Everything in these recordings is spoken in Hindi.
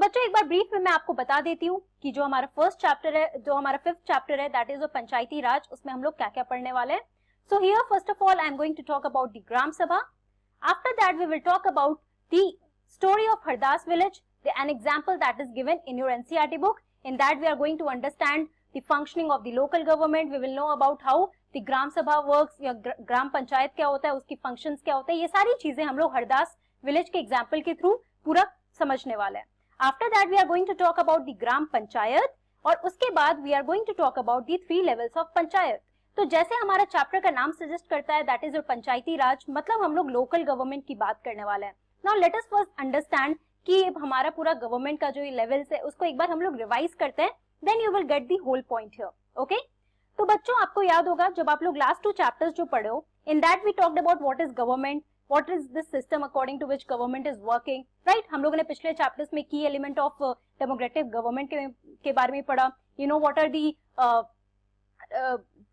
बच्चों एक बार ब्रीफ में मैं आपको बता देती हूँ कि जो हमारा फर्स्ट चैप्टर है, जो हमारा 5th चैप्टर है, दैट इज पंचायती राज, उसमें हम लोग क्या क्या पढ़ने वाले हैं. So here first of all I am going to talk about the gram sabha. After that we will talk about the story of Hardas village, an example that is given in your NCERT book. In that we are going to understand the functioning of the local government. We will know about how the gram sabha works, या ग्राम पंचायत क्या होता है, उसकी functions क्या होते हैं, ये सारी चीजें हम लोग हरदास विलेज के एग्जाम्पल के थ्रू पूरा समझने वाले हैं. After that we are going to talk about the ग्राम पंचायत, और उसके बाद we are going to talk about the 3 levels of panchayat. तो जैसे हमारा चैप्टर का नाम सजेस्ट करता है, दैट इज पंचायती राज, मतलब हम लोग लोकल गवर्नमेंट की बात करने वाले हैं. Now let us first understand कि हमारा पूरा गवर्नमेंट का जो लेवल्स है उसको एक बार हम लोग रिवाइज करते हैं, then you will get the whole point here. Okay, तो बच्चों आपको याद होगा जब आप लोग लास्ट 2 चैप्टर्स जो पढ़े हो, in that we talked about what is government, what is this system according to which government is working, right. हम लोगों ने पिछले चैप्टर्स में की एलिमेंट ऑफ डेमोक्रेटिक गवर्नमेंट के बारे में पढ़ा. You know what are the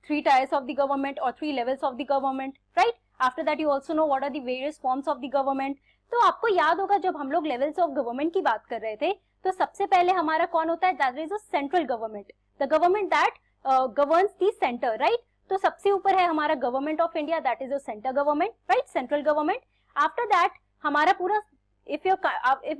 3 tiers of the government or 3 levels of the government, right. After that you also know what are the various forms of the government. तो आपको याद होगा जब हम लोग लेवल्स ऑफ गवर्नमेंट की बात कर रहे थे, तो सबसे पहले हमारा कौन होता है, that is a central government, the government that governs the centre, right. तो सबसे ऊपर है हमारा government of India, that is a centre government, right, central government. After that हमारा पूरा, if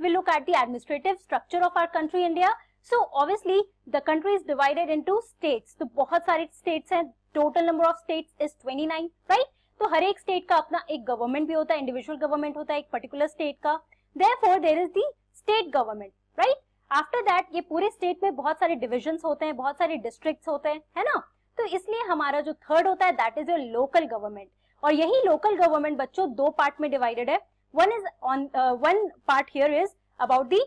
we look at the administrative structure of our country India, so obviously the country is divided into states. तो बहुत सारे states हैं, total number of states is 29, right. तो हर एक स्टेट का अपना एक गवर्नमेंट भी होता है, इंडिविजुअल गवर्नमेंट होता है एक पर्टिकुलर स्टेट का. Therefore there is the state government, right. After that ये पूरे स्टेट में बहुत सारे डिविजन्स होते हैं, बहुत सारे डिस्ट्रिक्ट्स होते हैं, है ना. तो इसलिए हमारा जो थर्ड होता है that is your local government. और यही लोकल गवर्नमेंट बच्चों 2 पार्ट में डिवाइडेड है. One part here is about the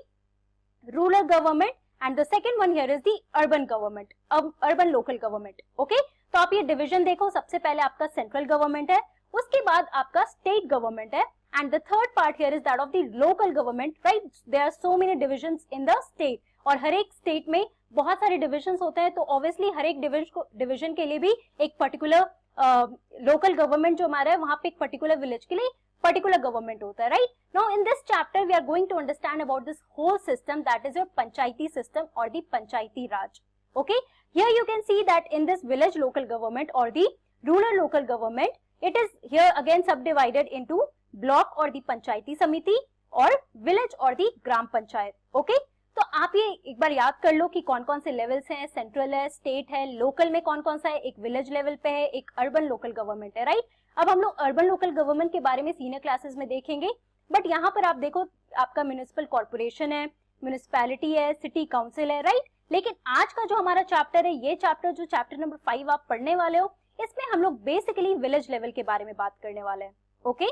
rural government and the second one here is the urban government, urban local government. Okay, तो आप ये डिवीजन देखो, सबसे पहले आपका सेंट्रल गवर्नमेंट है, उसके बाद आपका स्टेट गवर्नमेंट है, and the third part here is that of the local government, right. There are so many divisions in the state, और हर एक स्टेट में बहुत सारे डिविजन्स होते हैं. तो ऑब्वियसली हर एक डिवीजन के लिए भी एक पर्टिकुलर लोकल गवर्नमेंट जो हमारा है, वहां पे एक पर्टिकुलर विलेज के लिए पर्टिकुलर गवर्नमेंट होता है, right. Now in this chapter we are going to understand about this whole system, that is your panchayati system और the panchayati raj. Okay, here you can see that in this village local government or the rural local government, it is here again subdivided into block or the panchayati samiti और village और the gram panchayat. Okay, तो आप ये एक बार याद कर लो कि कौन कौन से लेवल्स हैं, सेंट्रल है, स्टेट है, लोकल में कौन कौन सा है, एक विलेज लेवल पे है, एक अर्बन लोकल गवर्नमेंट है, राइट. अब हम लोग अर्बन लोकल गवर्नमेंट के बारे में सीनियर क्लासेस में देखेंगे, बट यहाँ पर आप देखो आपका म्युनिसिपल कॉर्पोरेशन है, म्युनिसिपैलिटी है, सिटी काउंसिल है, राइट. लेकिन आज का जो हमारा चैप्टर है, ये चैप्टर जो चैप्टर नंबर 5 आप पढ़ने वाले हो, इसमें हम लोग बेसिकली विलेज लेवल के बारे में बात करने वाले हैं. ओके,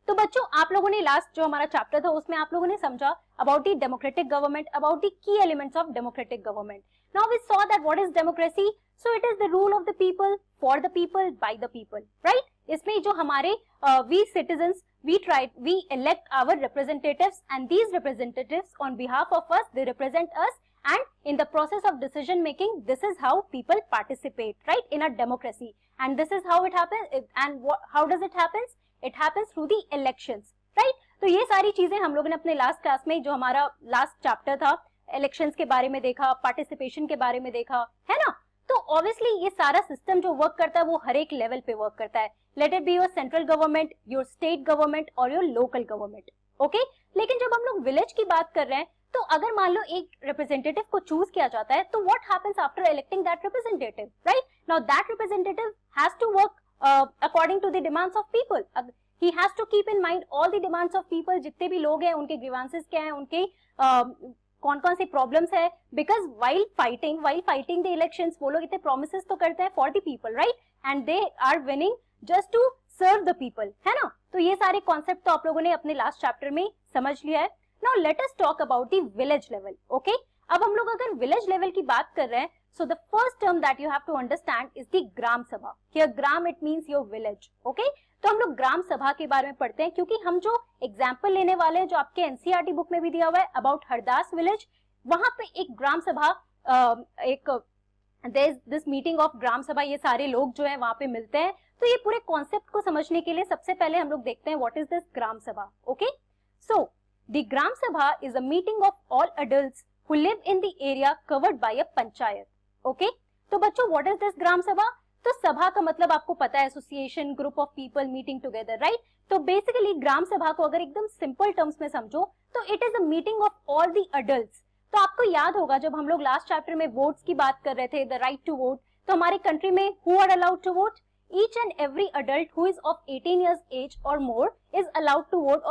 तो बच्चों आप लोगों ने लास्ट जो हमारा चैप्टर था उसमें आप लोगों ने समझा about the democratic government, about the key elements of democratic government. Now we saw that what is democracy, so it is the rule of the people, for the people, by the people, right. इसमें जो हमारे we citizens, we elect our representatives, and these representatives on behalf of us, they represent us, and in the process of decision making, this is how people participate, right, in a democracy. And this is how it happens. And how does it happen? It happens through the elections, right. तो ये सारी चीजें हम लोगों ने अपने लास्ट क्लास में जो हमारा लास्ट चैप्टर था, इलेक्शंस के बारे में देखा, पार्टिसिपेशन के बारे में देखा, है ना. तो ऑब्वियसली ये सारा सिस्टम जो वर्क करता है वो हर एक लेवल पे वर्क करता है, let it be your central government, your state government और योर लोकल गवर्नमेंट. ओके, लेकिन जब हम लोग विलेज की बात कर रहे हैं, तो अगर मान लो एक रिप्रेजेंटेटिव को चूज किया जाता है, तो what happens after electing that representative, right. Now that representative has to work according to the demands of people. He has to keep in mind all the demands of people, जितने भी लोग हैं उनके ग्रीवांसेस क्या है, उनके कौन कौन सी प्रॉब्लम्स है, because while fighting the elections वो लोग इतने प्रोमिसेस तो करते हैं for the people, right, and they are winning just to serve the people, है ना. तो ये सारे कॉन्सेप्ट तो आप लोगों ने अपने लास्ट चैप्टर में समझ लिया है. Now let us talk about the village level. Okay, अब हम लोग अगर विलेज लेवल की बात कर रहे हैं, so the first term that you have to understand is the gram sabha. Here gram it means your village. Okay, तो हम लोग ग्राम सभा के बारे में पढ़ते हैं, क्योंकि हम जो एग्जाम्पल लेने वाले हैं जो आपके एनसीईआरटी बुक में भी दिया हुआ है अबाउट हरदास विलेज, वहां पे एक ग्राम सभा, एक दिस मीटिंग ऑफ ग्राम सभा, ये सारे लोग जो है वहां पे मिलते हैं. तो ये पूरे कॉन्सेप्ट को समझने के लिए सबसे पहले हम लोग देखते हैं व्हाट इज दिस ग्राम सभा. ओके, सो द ग्राम सभा is a meeting of all adults who live in the area covered by a panchayat. Okay, तो बच्चों what is this gram sabha? तो सभा का मतलब आपको पता है association, group of people meeting together, right? तो बेसिकली ग्राम सभा को अगर एकदम सिंपल टर्म्स में समझो तो it is a meeting of all the adults. तो आपको याद होगा जब हम लोग लास्ट चैप्टर में वोट्स की बात कर रहे थे, द राइट टू वोट, तो हमारे कंट्री में who are allowed to vote? Each and every adult who is of 18 years age or more is allowed to vote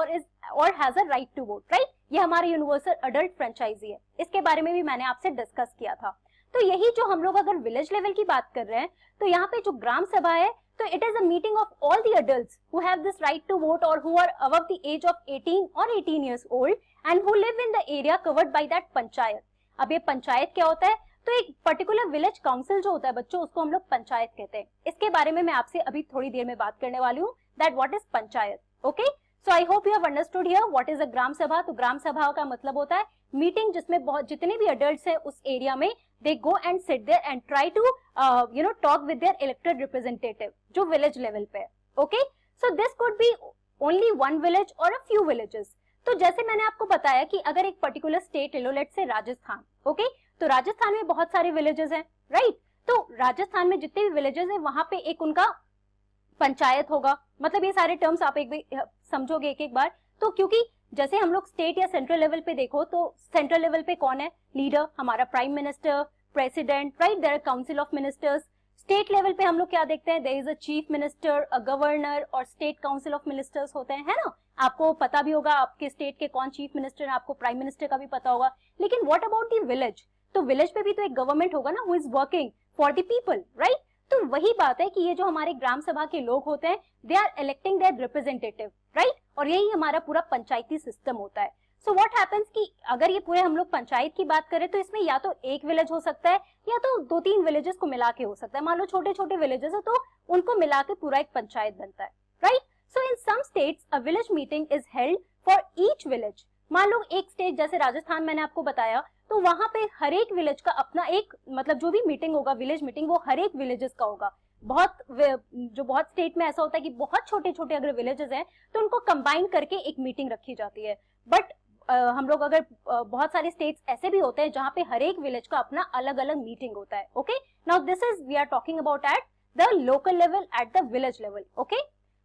or has a right to vote, right? ये हमारा यूनिवर्सल अडल्ट फ्रेंचाइजी है. इसके बारे में भी मैंने आपसे डिस्कस किया था. तो यही जो हम लोग अगर विलेज लेवल की बात कर रहे हैं तो यहाँ पे जो ग्राम सभा है तो it is a meeting of all the adults who have this right to vote और who are above the age of 18 और 18 years old and who live in the area covered by that panchayat. अब ये पंचायत क्या होता है? तो एक पर्टिकुलर विलेज काउंसिल जो होता है बच्चों, उसको हम लोग पंचायत कहते हैं. इसके बारे में मैं आपसे अभी थोड़ी देर में बात करने वाली हूँ, that what is panchayat. Okay, so I hope you have understood here what is a gram sabha. तो ग्राम सभा का मतलब होता है मीटिंग जिसमें बहुत जितने भी अडल्ट्स हैं उस एरिया में they go and sit there and try to talk with their elected representative जो विलेज लेवल पे है. Okay, so this could be only one village और अ फ्यू विलेजेस. तो जैसे मैंने आपको बताया कि अगर एक पर्टिकुलर स्टेट ले लो, लेट्स से राजस्थान. ओके, तो राजस्थान में बहुत सारे विलेजेस हैं, राइट? तो राजस्थान में जितने भी विलेजेस हैं वहां पे एक उनका पंचायत होगा. मतलब ये सारे टर्म्स आप एक समझोगे एक एक बार. तो क्योंकि जैसे हम लोग स्टेट या सेंट्रल लेवल पे देखो तो सेंट्रल लेवल पे कौन है? लीडर, हमारा prime minister, president, right? There are council of ministers. State level पे हम लोग क्या देखते हैं? There is a chief minister, a governor और स्टेट काउंसिल ऑफ मिनिस्टर्स होते हैं, है ना? आपको पता भी होगा आपके स्टेट के कौन चीफ मिनिस्टर है, आपको प्राइम मिनिस्टर का भी पता होगा. लेकिन व्हाट अबाउट द विलेज? तो विलेज पे भी तो एक गवर्नमेंट होगा ना, who is working for the people, right? तो वही बात है कि ये जो हमारे ग्राम सभा के लोग होते हैं they are electing their representative, right? और यही हमारा पूरा पंचायती सिस्टम होता है. सो व्हाट हैपेंस कि अगर ये पूरे हम लोग पंचायत की बात करें तो इसमें या तो एक विलेज हो सकता है या तो 2-3 विलेजेस को मिला के हो सकता है. मान लो छोटे छोटे विलेजेस है तो उनको मिला के पूरा एक पंचायत बनता है, right? So in some states a village meeting is held for each village. मान लो एक स्टेट जैसे राजस्थान मैंने आपको बताया तो वहां पे हर एक विलेज का अपना एक मतलब जो भी मीटिंग होगा, विलेज मीटिंग, वो हर एक विलेजेस का होगा. बहुत स्टेट में ऐसा होता है कि बहुत छोटे छोटे अगर विलेजेस हैं तो उनको कंबाइन करके एक मीटिंग रखी जाती है. बट हम लोग अगर बहुत सारे स्टेट्स ऐसे भी होते हैं जहां पे हर एक विलेज का अपना अलग अलग मीटिंग होता है. Okay, now this is we are talking about at the local level, at the village level. Okay,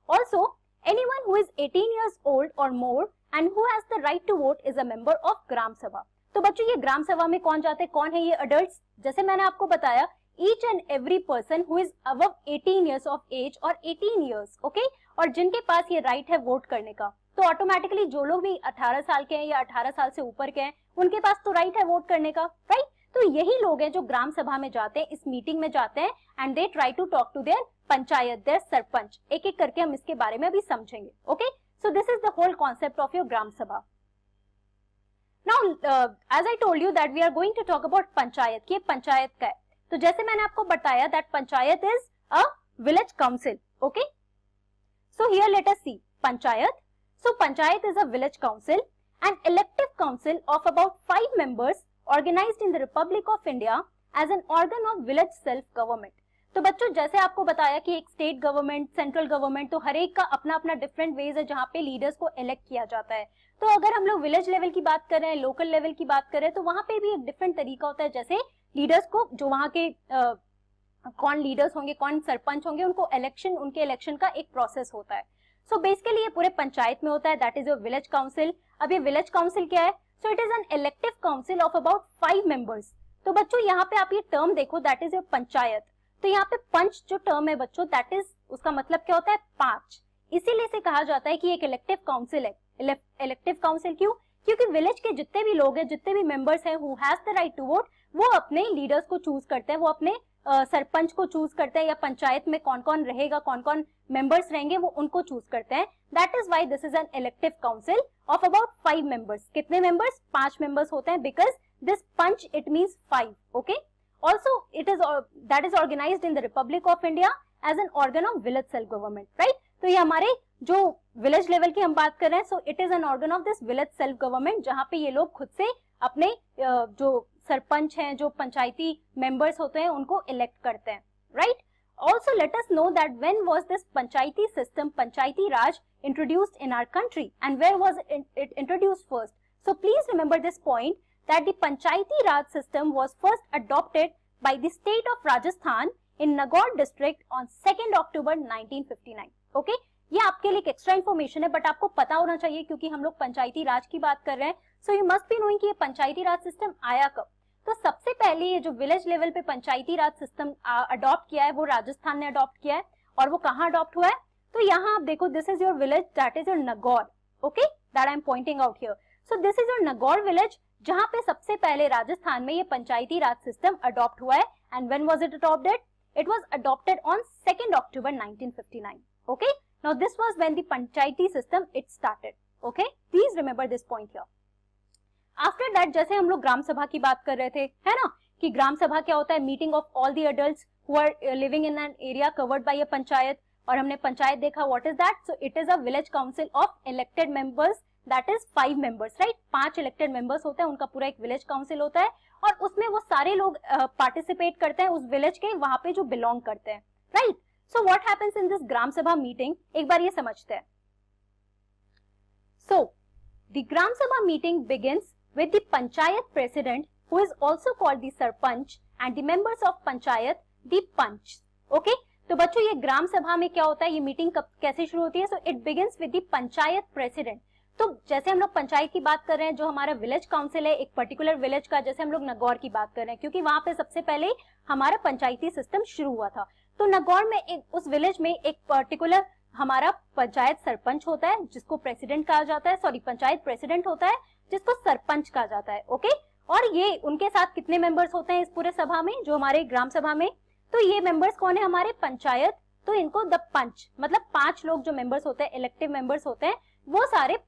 also anyone who is 18 years old or more and who has the right to vote is a member of ग्राम सभा. तो बच्चों ये ग्राम सभा में कौन जाते हैं? कौन है ये अडल्ट्स? जैसे मैंने आपको बताया each and every person who is above 18 years of age और 18 years, okay? और जिनके पास ये राइट है वोट करने का. तो ऑटोमेटिकली जो लोग भी 18 साल के हैं या 18 साल से ऊपर के हैं उनके पास तो राइट है वोट करने का, राइट? तो यही लोग हैं जो ग्राम सभा में जाते हैं, इस मीटिंग में जाते हैं and they try to talk to their panchayat, their sarpanch. एक एक करके हम इसके बारे में अभी समझेंगे. Okay, so this is the whole concept of your gram sabha. Now as I told you that we are going to talk about panchayat. कि पंचायत का है तो जैसे मैंने आपको बताया that panchayat is a village council. Okay, so here let us see panchayat. So panchayat is a village council, an elective council of about 5 members organized in the Republic of India as an organ of village self government. तो बच्चों जैसे आपको बताया कि एक स्टेट गवर्नमेंट, सेंट्रल गवर्नमेंट, तो हर एक का अपना अपना डिफरेंट वेज है जहाँ पे लीडर्स को इलेक्ट किया जाता है. तो अगर हम लोग विलेज लेवल की बात करें, लोकल लेवल की बात करें तो वहां पे भी एक डिफरेंट तरीका होता है. जैसे लीडर्स को जो वहाँ के कौन लीडर्स होंगे, कौन सरपंच होंगे, उनको इलेक्शन, उनके इलेक्शन का एक प्रोसेस होता है. सो बेसिकली ये पूरे पंचायत में होता है, that is your village council. अब ये विलेज काउंसिल क्या है? So it is an elective council of about 5 members. तो बच्चों यहाँ पे आप ये टर्म देखो, दैट इज योर पंचायत. तो यहाँ पे पंच जो टर्म है बच्चों, दैट इज उसका मतलब क्या होता है? 5. इसीलिए से कहा जाता है कि एक इलेक्टिव काउंसिल है. इलेक्टिव काउंसिल क्यों? क्योंकि विलेज के जितने भी लोग हैं, जितने भी मेंबर्स हैं who has the right to vote, वो अपने लीडर्स को चूज करते हैं, वो अपने सरपंच को चूज करते हैं, या पंचायत में कौन कौन रहेगा, कौन कौन मेंबर्स रहेंगे, वो उनको चूज करते हैं. That is why this is an elective council of about 5 members. कितने मेंबर्स? 5 मेंबर्स होते हैं, because this panch it means 5. Okay, also it is that is organized in the republic of India as an organ of village self government, right? तो ये हमारे जो विलेज लेवल की हम बात कर रहे हैं, सो it is an organ of this village self government, जहां पे ये लोग खुद से अपने जो सरपंच हैं, जो पंचायती मेंबर्स होते हैं, उनको इलेक्ट करते हैं, right? Also, let us know that when was this Panchayati system, Panchayati Raj, introduced in our country and where was it introduced first. So please remember this point that the Panchayati Raj system was first adopted by the state of Rajasthan in Nagaur district on 2nd October 1959. Okay, ये आपके लिए एक एक्स्ट्रा इन्फॉर्मेशन है, बट आपको पता होना चाहिए क्योंकि हम लोग पंचायती राज की बात कर रहे हैं. So you must be knowing कि ये पंचायती राज सिस्टम आया कब. तो सबसे पहले ये जो विलेज लेवल पे पंचायती राज सिस्टम अडॉप्ट किया है वो राजस्थान ने अडॉप्ट किया है. और वो कहाँ अडॉप्ट हुआ है, तो यहाँ आप देखो, this is your village, that is your Nagaur. Okay, that I am pointing out here. So this is your Nagaur village, जहाँ पे सबसे पहले राजस्थान में ये पंचायती राज सिस्टम अडॉप्ट हुआ है. And when was it adopted? It was adopted on 2nd October 1959. Okay, now this was when the Panchayati system it started. Okay, please remember this point here. After that, जैसे हम लोग ग्राम सभा की बात कर रहे थे, है ना, कि ग्राम सभा क्या होता है, meeting of all the adults who are living in an area covered by a panchayat. और हमने पंचायत देखा, what is that? So it is a village council of elected members, that is 5 members, right. 5 elected members होते हैं, उनका पूरा एक विलेज काउंसिल होता है और उसमें वो सारे लोग पार्टिसिपेट करते हैं उस विलेज के, वहां पे जो बिलोंग करते हैं, right. So what happens in this gram sabha meeting, एक बार ये समझते हैं. So the gram sabha meeting begins with the panchayat president, who is also called the sarpanch, and the members of panchayat, the panch. Okay, तो बच्चों ये ग्राम सभा में क्या होता है, ये मीटिंग कब कैसे शुरू होती है? So it begins with the panchayat president. तो जैसे हम लोग पंचायत की बात कर रहे हैं, जो हमारा विलेज काउंसिल है एक पर्टिकुलर विलेज का, जैसे हम लोग नगौर की बात कर रहे हैं क्योंकि वहां पे सबसे पहले हमारा पंचायती सिस्टम शुरू हुआ था. तो नगौर में उस विलेज में एक पर्टिकुलर हमारा पंचायत सरपंच होता है जिसको प्रेसिडेंट कहा जाता है, सॉरी पंचायत प्रेसिडेंट होता है जिसको सरपंच कहा जाता है. ओके, और ये उनके साथ कितने मेंबर्स होते हैं इस पूरे सभा में, जो हमारे ग्राम सभा में? तो ये मेंबर्स कौन है हमारे? पंचायत. तो इनको द पंच, मतलब 5 लोग जो मेंबर्स होते हैं, इलेक्टिव मेंबर्स होते हैं, वो सारे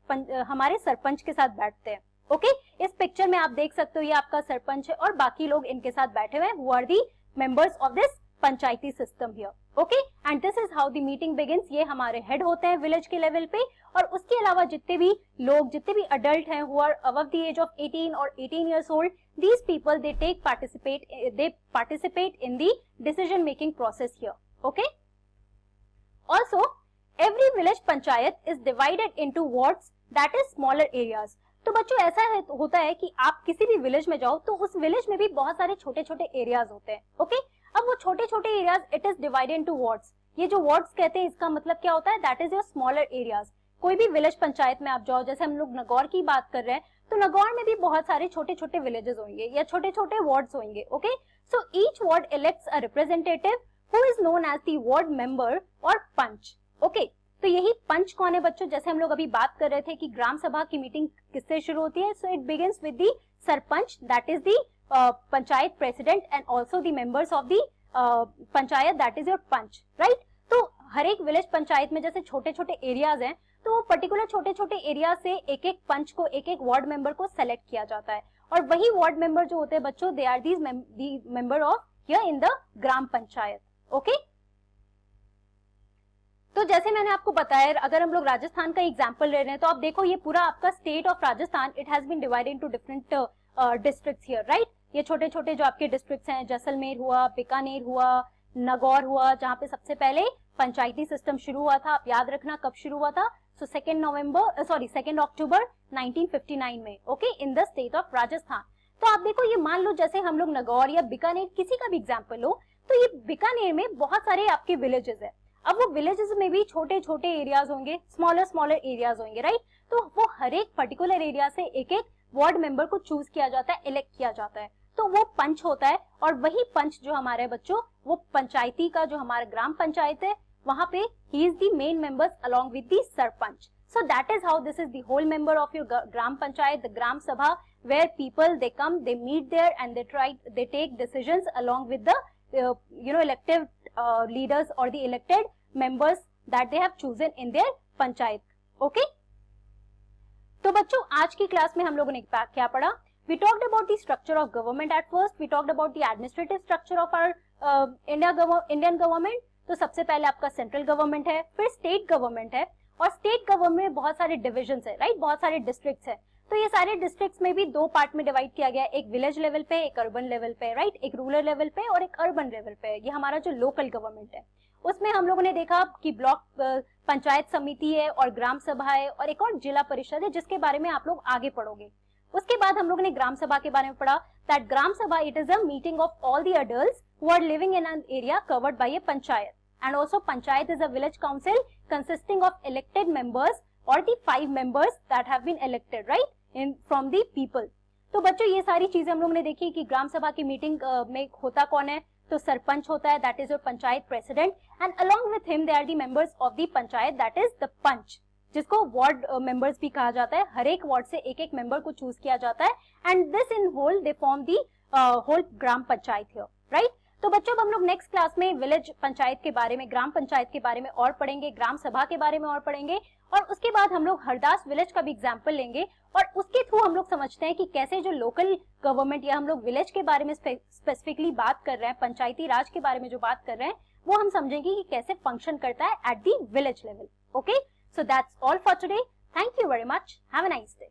हमारे सरपंच के साथ बैठते हैं. ओके, इस पिक्चर में आप देख सकते हो ये आपका सरपंच है और बाकी लोग इनके साथ बैठे हुए हैं, who are the members of this panchayati system here. Okay, and this is how the meeting begins. ये हमारे हेड होते हैं विलेज के लेवल पे, और उसके अलावा जितने भी लोग, जितने भी अडल्ट हैं who are above the age of 18 और 18 years old, these people they participate in the decision making process here. Okay, also every village panchayat is divided into wards, that is smaller areas. तो बच्चों ऐसा होता है कि आप किसी भी विलेज में जाओ तो उस विलेज में भी बहुत सारे छोटे छोटे एरियाज होते हैं. ओके, अब वो छोटे छोटे areas it is divided into wards. ये जो वार्ड्स कहते हैं इसका मतलब क्या होता है? That is your smaller areas. कोई भी विलेज पंचायत में आप जाओ, जैसे हम लोग नगौर की बात कर रहे हैं, तो नगौर में भी बहुत सारे छोटे छोटे विलेजेस होंगे या छोटे छोटे वार्ड्स होंगे. Okay, so each ward elects a representative who is known as the ward member और पंच. ओके, तो यही पंच कौन है बच्चों? जैसे हम लोग अभी बात कर रहे थे कि ग्राम सभा की मीटिंग किससे शुरू होती है. So it begins with the sarpanch, that is the panchayat president, and also the members of the panchayat, that is your panch, right. तो हर एक विलेज पंचायत में जैसे छोटे छोटे एरियाज हैं, तो वो पर्टिकुलर छोटे छोटे एरिया से एक एक पंच को, एक एक वार्ड मेंबर को सेलेक्ट किया जाता है. और वही वार्ड मेंबर जो होते हैं बच्चों, they are these member of here in the gram panchayat. Okay, तो जैसे मैंने आपको बताया, अगर हम लोग राजस्थान का एग्जांपल ले रहे हैं तो आप देखो ये पूरा आपका state of Rajasthan, it has been divided into different districts here, right. ये छोटे छोटे जो आपके डिस्ट्रिक्ट्स हैं, जैसलमेर हुआ, बीकानेर हुआ, नगौर हुआ, जहाँ पे सबसे पहले पंचायती सिस्टम शुरू हुआ था. आप याद रखना कब शुरू हुआ था. सो 2nd October 1959 में. Okay, in the state of Rajasthan. तो आप देखो ये मान लो जैसे हम लोग नगौर या बीकानेर किसी का भी एग्जाम्पल लो, तो ये बीकानेर में बहुत सारे आपके विलेजेस है. अब वो विलेजेस में भी छोटे छोटे एरियाज होंगे, स्मॉलर एरियाज होंगे, राइट. तो वो हर एक पर्टिकुलर एरिया से एक एक वार्ड मेंबर को चूज किया जाता है, इलेक्ट किया जाता है. तो वो पंच होता है, और वही पंच जो हमारे बच्चों, वो पंचायती का जो हमारा ग्राम पंचायत है, वहां पे ही is the main members along with the sarpanch. So that is how this is the whole member of your gram panchayat, the gram sabha, where people they come, they meet there and they take decisions along with the elected leaders or the elected members that they have chosen in their panchayat. Okay, तो बच्चों आज की क्लास में हम लोगों ने क्या पढ़ा? We talked about the structure of government at first. We talked about the administrative structure of our Indian government. तो सबसे पहले आपका सेंट्रल गवर्नमेंट है, फिर स्टेट गवर्नमेंट है, और स्टेट गवर्नमेंट में बहुत सारे डिविजन्स है, राइट, बहुत सारे डिस्ट्रिक्ट्स है. तो ये सारे डिस्ट्रिक्ट्स में भी दो पार्ट में डिवाइड किया गया है, एक विलेज लेवल पे, एक अर्बन लेवल पे, राइट, एक रूरल लेवल पे और एक अर्बन लेवल पे। ये हमारा जो लोकल गवर्नमेंट है उसमें हम लोगों ने देखा कि ब्लॉक पंचायत समिति है और ग्राम सभा है और एक और जिला परिषद है, जिसके बारे में आप लोग आगे पढ़ोगे। उसके बाद हम लोगों ने ग्राम सभा के बारे में पढ़ा, that gram sabha it is a meeting of all the adults who are living in an area covered by a panchayat, and also panchayat is a village council consisting of elected members और the 5 members that have been elected, right, in from the people. तो बच्चों ये सारी चीजें हम लोगों ने देखी कि ग्राम सभा की मीटिंग में होता कौन है, तो सरपंच होता है, that is your panchayat president, and along with him they are the members of the panchayat, that is the panch, जिसको वार्ड मेंबर्स भी कहा जाता है। हर एक वार्ड से एक एक मेंबर को चूज किया जाता है, and this in whole they form the whole gram panchayat here, right. तो बच्चों अब हम लोग नेक्स्ट क्लास में विलेज पंचायत के बारे में, ग्राम पंचायत के बारे में और पढ़ेंगे, ग्राम सभा के बारे में और पढ़ेंगे, और उसके बाद हम लोग हरदास विलेज का भी एग्जाम्पल लेंगे और उसके थ्रू हम लोग समझते हैं कि कैसे जो लोकल गवर्नमेंट या हम लोग विलेज के बारे में स्पेसिफिकली बात कर रहे हैं, पंचायती राज के बारे में जो बात कर रहे हैं, वो हम समझेंगे कि कैसे फंक्शन करता है at the village level. Okay, so that's all for today. Thank you very much. Have a nice day.